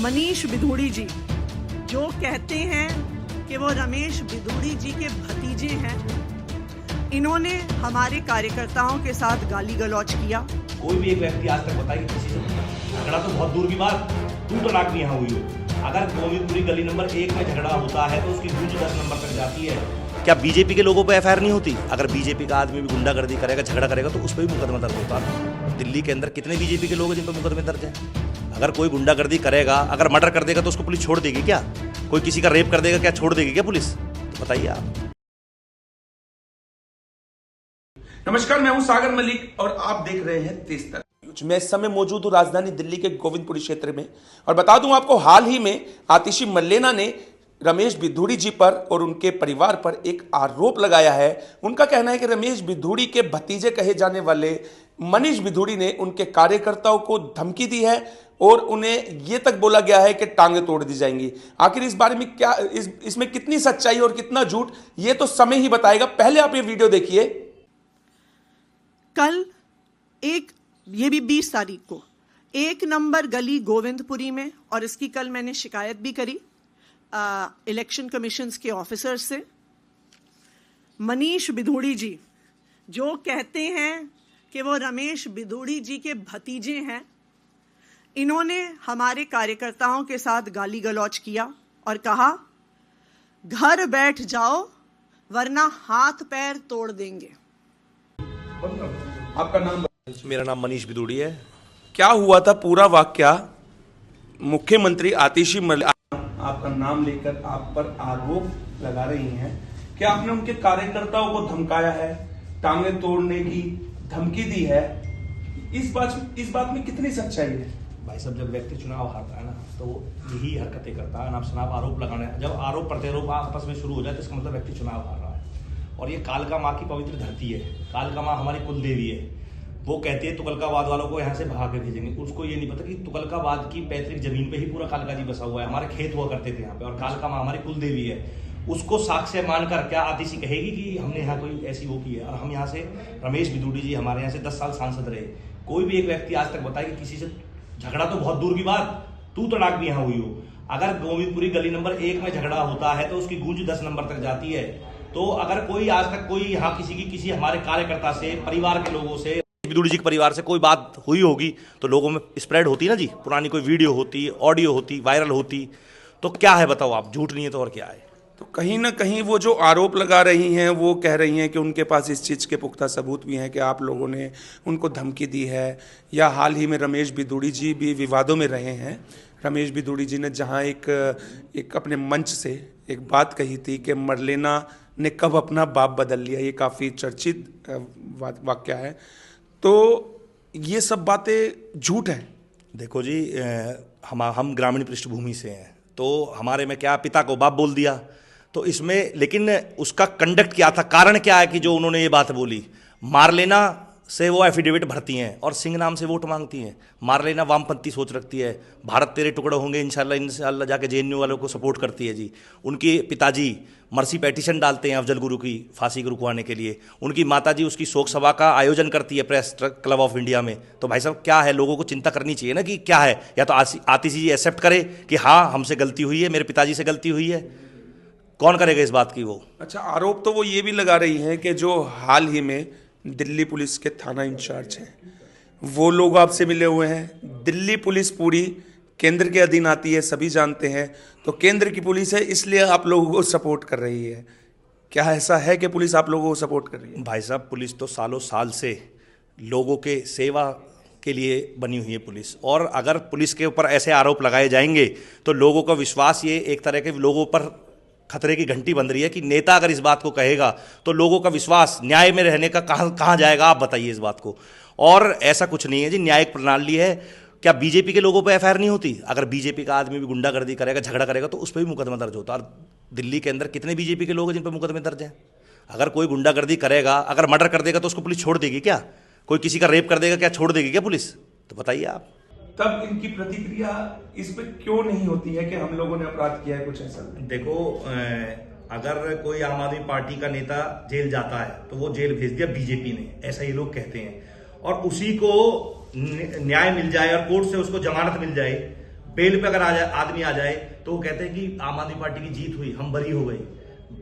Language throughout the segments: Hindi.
मनीष बिधूड़ी जी जो कहते हैं कि वो रमेश बिधूड़ी जी के भतीजे हैं, इन्होंने हमारे कार्यकर्ताओं के साथ गाली गलौज किया। कोई भी एक व्यक्ति आज तक बताए किसी से झगड़ा तो बहुत दूर की बात, 2 तलाक भी यहाँ हुई हो। अगर गोविंदपुरी गली नंबर 1 में झगड़ा होता है तो उसकी गूंज 10 नंबर तक जाती है। क्या बीजेपी के लोगों पे एफआईआर नहीं होती? अगर बीजेपी का आदमी भी गुंडागर्दी करेगा, झगड़ा करेगा तो उस पर भी मुकदमा दर्ज होता है। दिल्ली के अंदर कितने बीजेपी के लोग हैं जिन पर मुकदमे दर्ज हैं? अगर कोई गुंडागर्दी करेगा, अगर मर्डर कर देगा तो उसको पुलिस छोड़ देगी क्या? कोई किसी का रेप कर देगा, क्या छोड़ देगी क्या पुलिस? तो बताइए आप। नमस्कार, मैं हूं सागर मलिक और आप देख रहे हैं तेज तर्क। मैं इस समय मौजूद हूं राजधानी दिल्ली के गोविंदपुरी क्षेत्र में और बता दूं आपको, हाल ही में आतिशी मल्लेना ने रमेश बिधूड़ी जी पर और उनके परिवार पर एक आरोप लगाया है। उनका कहना है कि रमेश बिधूड़ी के भतीजे कहे जाने वाले मनीष बिधूड़ी ने उनके कार्यकर्ताओं को धमकी दी है और उन्हें यह तक बोला गया है कि टांगे तोड़ दी जाएंगी। आखिर इस बारे में क्या, इसमें कितनी सच्चाई और कितना झूठ, ये तो समय ही बताएगा। पहले आप ये वीडियो देखिए। कल ये भी 20 तारीख को 1 नंबर गली गोविंदपुरी में, और इसकी कल मैंने शिकायत भी करी इलेक्शन कमीशन के ऑफिसर से, मनीष बिधूड़ी जी जो कहते हैं कि वो रमेश बिधूड़ी जी के भतीजे हैं, इन्होंने हमारे कार्यकर्ताओं के साथ गाली गलौज किया और कहा घर बैठ जाओ वरना हाथ पैर तोड़ देंगे। आपका नाम? मेरा नाम मनीष बिधूड़ी है। क्या हुआ था पूरा वाकया? मुख्यमंत्री आतिशी मल्लेना आपका नाम लेकर आप पर आरोप लगा रही हैं कि आपने उनके कार्यकर्ताओं को धमकाया है, टांगे तोड़ने की धमकी दी है। इस बात में कितनी सच्चाई है? भाई साहब, जब व्यक्ति चुनाव हारता है ना तो वो यही हरकतें करता है। आप शनाब आरोप लगाने, जब आरोप प्रत्यारोप आपस में शुरू हो जाए तो इसका मतलब व्यक्ति चुनाव हार रहा है। और ये कालका माँ की पवित्र धरती है। कालका माँ हमारी कुल देवी है। वो कहती है तुगलकाबाद वालों को यहाँ से भगा के भेजेंगे। उसको ये नहीं पता कि तुगलकाबाद की पैतृक जमीन पे ही पूरा कालका जी बसा हुआ है। हमारे खेत हुआ करते थे यहाँ पे, और कालका माँ हमारी कुल देवी है। उसको साक्ष्य मानकर क्या आतिशी कहेगी कि हमने यहाँ कोई ऐसी वो की है? और हम यहाँ से, रमेश बिधूड़ी जी हमारे यहाँ से 10 साल सांसद रहे। कोई भी एक व्यक्ति आज तक बताए कि किसी से झगड़ा तो बहुत दूर की बात, 2 तलाक भी यहाँ हुई हो। अगर गोविंदपुरी गली नंबर 1 में झगड़ा होता है तो उसकी गूंज 10 नंबर तक जाती है। तो अगर कोई आज तक कोई यहाँ किसी हमारे कार्यकर्ता से, परिवार के लोगों से, बिधूड़ी जी के परिवार से कोई बात हुई होगी तो लोगों में स्प्रेड होती ना जी, पुरानी कोई वीडियो होती, ऑडियो होती, वायरल होती, तो क्या है बताओ आप? झूठ नहीं है तो और क्या है? तो कहीं ना कहीं वो जो आरोप लगा रही हैं वो कह रही हैं कि उनके पास इस चीज़ के पुख्ता सबूत भी हैं कि आप लोगों ने उनको धमकी दी है। या हाल ही में रमेश बिधूड़ी जी भी विवादों में रहे हैं। रमेश बिधूड़ी जी ने जहां एक अपने मंच से एक बात कही थी कि मल्लेना ने कब अपना बाप बदल लिया, ये काफ़ी चर्चित वाक्य है। तो ये सब बातें झूठ हैं। देखो जी, हम ग्रामीण पृष्ठभूमि से हैं तो हमारे में क्या, पिता को बाप बोल दिया तो इसमें, लेकिन उसका कंडक्ट क्या था, कारण क्या है कि जो उन्होंने ये बात बोली? मारलेना से वो एफिडेविट भरती हैं और सिंह नाम से वोट मांगती हैं। मारलेना वामपंथी सोच रखती है, भारत तेरे टुकड़े होंगे इंशाल्लाह जाके जेएनयू वालों को सपोर्ट करती है जी। उनके पिताजी मर्सी पेटिशन डालते हैं अफजल गुरु की फांसी को रुकवाने के लिए। उनकी माताजी उसकी शोक सभा का आयोजन करती है प्रेस क्लब ऑफ इंडिया में। तो भाई साहब, क्या है, लोगों को चिंता करनी चाहिए ना कि क्या है। या तो आतिशी जी एक्सेप्ट करे कि हाँ हमसे गलती हुई है, मेरे पिताजी से गलती हुई है, कौन करेगा इस बात की वो? अच्छा, आरोप तो वो ये भी लगा रही हैं कि जो हाल ही में दिल्ली पुलिस के थाना इंचार्ज हैं वो लोग आपसे मिले हुए हैं। दिल्ली पुलिस पूरी केंद्र के अधीन आती है, सभी जानते हैं। तो केंद्र की पुलिस है, इसलिए आप लोगों को सपोर्ट कर रही है। क्या ऐसा है कि पुलिस आप लोगों को सपोर्ट कर रही है? भाई साहब, पुलिस तो सालों साल से लोगों के सेवा के लिए बनी हुई है पुलिस। और अगर पुलिस के ऊपर ऐसे आरोप लगाए जाएंगे तो लोगों का विश्वास, ये एक तरह के लोगों पर खतरे की घंटी बंध रही है कि नेता अगर इस बात को कहेगा तो लोगों का विश्वास न्याय में रहने का कहाँ जाएगा? आप बताइए इस बात को। और ऐसा कुछ नहीं है जी, न्यायिक प्रणाली है। क्या बीजेपी के लोगों पे एफआईआर नहीं होती? अगर बीजेपी का आदमी भी गुंडागर्दी करेगा, झगड़ा करेगा तो उस पर भी मुकदमा दर्ज होता है। और दिल्ली के अंदर कितने बीजेपी के लोग हैं जिन पर मुकदमे दर्ज हैं? अगर कोई गुंडागर्दी करेगा, अगर मर्डर कर देगा तो उसको पुलिस छोड़ देगी क्या? कोई किसी का रेप कर देगा, क्या छोड़ देगी क्या पुलिस? तो बताइए आप। तब इनकी प्रतिक्रिया इस पे क्यों नहीं होती है कि हम लोगों ने अपराध किया है कुछ ऐसा? देखो, अगर कोई आम आदमी पार्टी का नेता जेल जाता है तो वो जेल भेज दिया बीजेपी ने, ऐसा ये लोग कहते हैं। और उसी को न्याय मिल जाए और कोर्ट से उसको जमानत मिल जाए, बेल पे अगर आदमी आ जाए तो वो कहते हैं कि आम आदमी पार्टी की जीत हुई, हम बरी हो गए।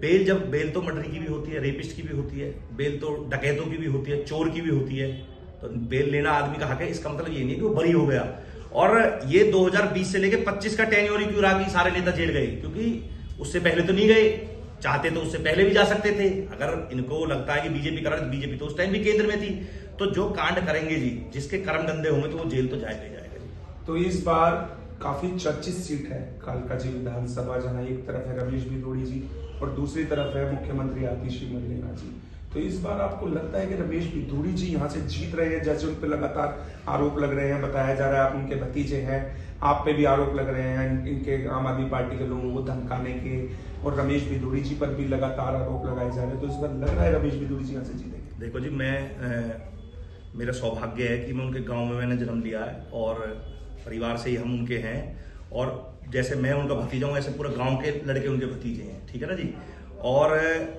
बेल तो मर्डर की भी होती है, रेपिस्ट की भी होती है, बेल तो डकैतों की भी होती है, चोर की भी होती है। तो बेल लेना आदमी का हक है, इसका मतलब ये नहीं है कि वो बरी हो गया। और ये 2020 से लेकर 25 का टेन्योर क्यों रहा कि सारे नेता जेल गए? क्योंकि उससे पहले तो नहीं गए, चाहते तो उससे पहले भी जा सकते थे। अगर इनको लगता है कि बीजेपी कर रहा है, तो बीजेपी तो उस टाइम भी केंद्र में थी। तो जो कांड करेंगे जी, जिसके कर्म गंदे होंगे, तो वो जेल तो जाएगा ही जाएगा जी। तो इस बार काफी चर्चित सीट है कालका जी विधानसभा, जहां एक तरफ है रमेश भिदोड़ी जी और दूसरी तरफ है मुख्यमंत्री आतिशी मल्लेना जी। तो इस बार आपको लगता है कि रमेश भिदोड़ी जी यहाँ से जीत रहे हैं? जैसे उन पर लगातार आरोप लग रहे हैं, बताया जा रहा है आप उनके भतीजे हैं, आप पे भी आरोप लग रहे हैं इनके आम आदमी पार्टी के लोगों को धमकाने के, और रमेश भिदोड़ी जी पर भी लगातार आरोप लगाए जा रहे हैं। तो इस बार लग रहा है रमेश भिदोड़ी जी यहाँ से जीतेंगे? देखो जी, मेरा सौभाग्य है कि मैं उनके गांव में मैंने जन्म लिया है और परिवार से ही हम उनके हैं। और जैसे मैं उनका भतीजा हूँ, ऐसे पूरा गांव के लड़के उनके भतीजे हैं, ठीक है ना जी। और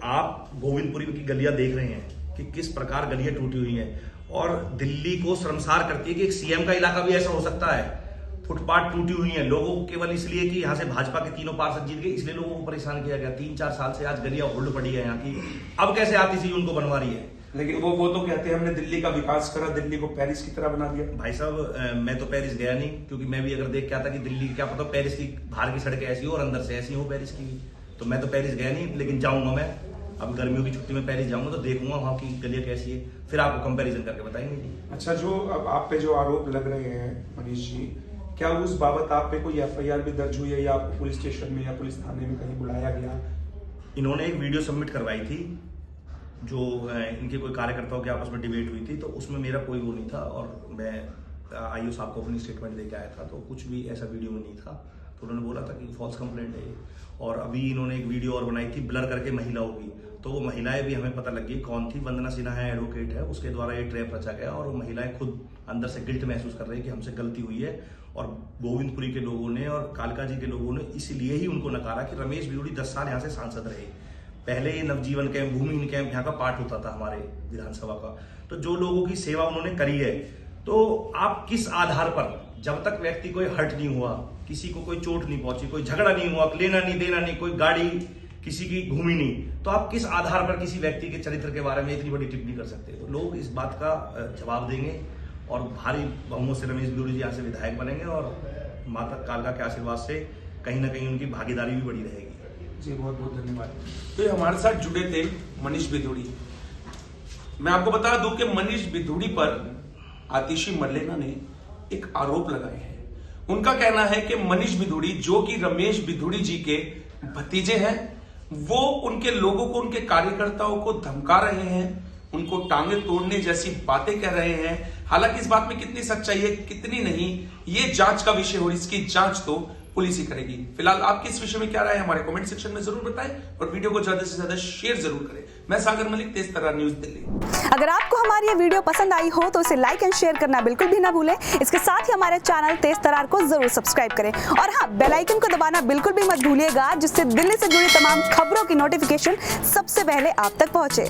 आप गोविंदपुरी की गलियां देख रहे हैं कि किस प्रकार गलियां टूटी हुई हैं, और दिल्ली को शर्मसार करती है कि एक सीएम का इलाका भी ऐसा हो सकता है। फुटपाथ टूटी हुई है, लोगों को केवल इसलिए कि यहाँ से भाजपा के तीनों पार्षद जीत गए, इसलिए लोगों को परेशान किया गया। 3-4 साल से आज गलियां होल्ड पड़ी है यहाँ की। अब कैसे आतिशी उनको बनवा रही है? लेकिन वो तो कहते हैं हमने दिल्ली का विकास करा, दिल्ली को पेरिस की तरह बना दिया। भाई साहब, मैं तो पेरिस गया नहीं, क्योंकि मैं भी अगर देख के आता कि दिल्ली क्या पता पेरिस की बाहर की सड़कें ऐसी हो और अंदर से ऐसी हो पेरिस की, तो मैं तो पेरिस गया नहीं। लेकिन जाऊंगा मैं, अब गर्मियों की छुट्टी में पेरिस जाऊंगा तो देखूंगा वहां की गलियां कैसी है, फिर आपको कंपैरिजन करके बताएंगे जी। अच्छा, जो अब आप पे जो आरोप लग रहे हैं मनीष जी, क्या उस बाबत आप पे कोई एफआईआर भी दर्ज हुई है या आपको पुलिस स्टेशन में या पुलिस थाने में कहीं बुलाया गया? इन्होंने एक वीडियो सबमिट करवाई थी, जो इनके कोई कार्यकर्ताओं के आपस में डिबेट हुई थी, तो उसमें मेरा कोई वो नहीं था, और मैं आईओ साहब को अपनी स्टेटमेंट देके आया था, तो कुछ भी ऐसा वीडियो में नहीं था। तो उन्होंने बोला था कि फॉल्स कंप्लेंट है ये। और अभी इन्होंने एक वीडियो और बनाई थी ब्लर करके महिलाओं की, तो वो महिलाएं भी हमें पता लग गई कौन थी। वंदना सिन्हा है, एडवोकेट है, उसके द्वारा ये ट्रैप रचा गया, और वो महिलाएं खुद अंदर से गिल्ट महसूस कर रही है कि हमसे गलती हुई है। और गोविंदपुरी के लोगों ने और कालका जी के लोगों ने इसलिए ही उनको नकारा कि रमेश भिदोड़ी 10 साल यहाँ से सांसद रहे। पहले ये नवजीवन कैंप, भूमिहीन कैंप यहाँ का पार्ट होता था हमारे विधानसभा का। तो जो लोगों की सेवा उन्होंने करी है, तो आप किस आधार पर, जब तक व्यक्ति कोई हर्ट नहीं हुआ, किसी को कोई चोट नहीं पहुंची, कोई झगड़ा नहीं हुआ, लेना नहीं देना नहीं, कोई गाड़ी किसी की घूमी नहीं, तो आप किस आधार पर किसी व्यक्ति के चरित्र के बारे में इतनी बड़ी टिप्पणी कर सकते हैं? तो लोग इस बात का जवाब देंगे, और भारी बहुमत से रमेश भिदोड़ी जी यहाँ से विधायक बनेंगे, और माता कालका के आशीर्वाद से कहीं ना कहीं उनकी भागीदारी भी बड़ी रहेगी। जी, बहुत बहुत धन्यवाद। तो ये हमारे साथ जुड़े थे मनीष भिदोड़ी। मैं आपको बता दूं कि मनीष भिदोड़ी पर आतिशी मल्लेना ने एक आरोप लगाए हैं। उनका कहना है कि मनीष भिदोड़ी, जो कि रमेश भिदोड़ी जी के भतीजे हैं, वो उनके लोगों को, उनके कार्यकर्ताओं को धमका रहे हैं, उनको टांगे तोड़ने जैसी बातें कह रहे हैं। हालांकि इस बात में कितनी सच्चाई है कितनी नहीं, ये जांच का विषय हो, इसकी जांच तो पुलिस ही करेगी। फिलहाल आपकी इस विषय में क्या राय है हमारे कमेंट सेक्शन में जरूर बताएं, और वीडियो को ज्यादा से ज्यादा शेयर जरूर करें। मैं सागर मलिक, तेज तर्रार न्यूज दिल्ली। अगर आपको हमारी ये वीडियो पसंद आई हो तो इसे लाइक एंड शेयर करना बिल्कुल भी ना भूलें। इसके साथ ही हमारे चैनल तेज तर्रार को जरूर सब्सक्राइब करें, और हाँ, बेल आइकन को दबाना बिल्कुल भी मत भूलिएगा, जिससे दिल्ली से जुड़ी तमाम खबरों की नोटिफिकेशन सबसे पहले आप तक पहुंचे।